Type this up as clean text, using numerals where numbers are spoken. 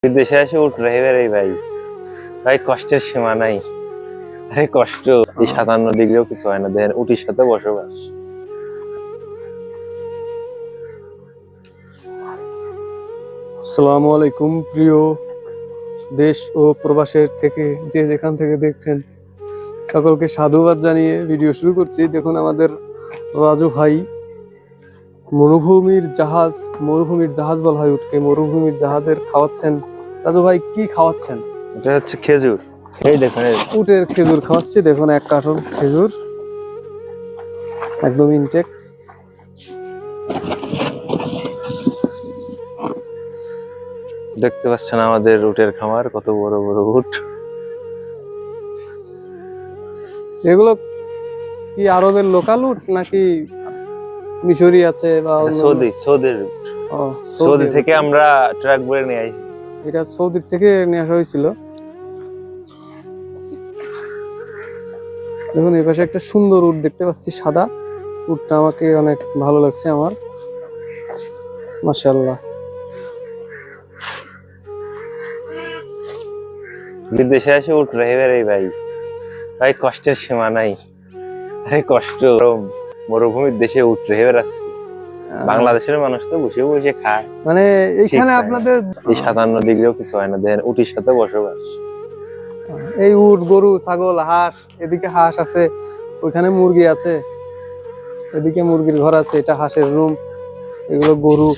বিদেশে এসে উঠ রেহে রে ভাই, ভাই কষ্টের সীমা নাই। আরে কষ্ট এই 57 ডিগ্রিও কিছু হয় না, দেখেন উটির সাথে বসবাস। আসসালামু আলাইকুম প্রিয় দেশ ও প্রবাসের থেকে যে যেখান থেকে দেখছেন সকলকে সাধুবাদ জানিয়ে ভিডিও শুরু করছি। দেখুন আমাদের রাজু ভাই মরুভূমির জাহাজ বলা হয় উঠকে, মরুভূমির জাহাজের খাওয়াচ্ছেন। রাজু ভাই কি খাওয়াচ্ছেন? এটা হচ্ছে খেজুর। এই দেখুন উটের খেজুর খাওয়াচ্ছি, দেখুন 1 কার্টন খেজুর একদম ইনটেক। দেখতে পাচ্ছেন আমাদের উটের খামার, কত বড় বড় উট। এগুলো কি আরবের লোকাল উট নাকি মিশরি আছে বা সৌদির উট। ও, সৌদি থেকে আমরা ট্রাক ভরে নিয়ে আইছি। এটা সৌদির থেকে নিয়ে আসা হয়েছিল। দেখুন এই পাশে একটা সুন্দর উট দেখতে পাচ্ছি, সাদা উটটা আমাকে অনেক ভালো লাগছে আমার, মাশাআল্লাহ। বিদেশে এসে উঠ রেহে রে ভাই, ভাই কষ্টের সীমা নাই। আরে কষ্ট, মরুভূমির দেশে উঠ রেহে বেড়াচ্ছে। বাংলাদেশের মানুষ তো বসে বসে খায়, মানে এইখানে ঠিক তাই। আপনাদের এই 57 ডিগ্রিও কিছু হয় না, দেখেন উটির সাথে বসবাস। এই উট, গরু, ছাগল, হাঁস, এদিকে হাঁস আছে, ওইখানে মুরগি আছে, এদিকে মুরগির ঘর আছে, এটা হাঁসের রুম, এগুলো গরু।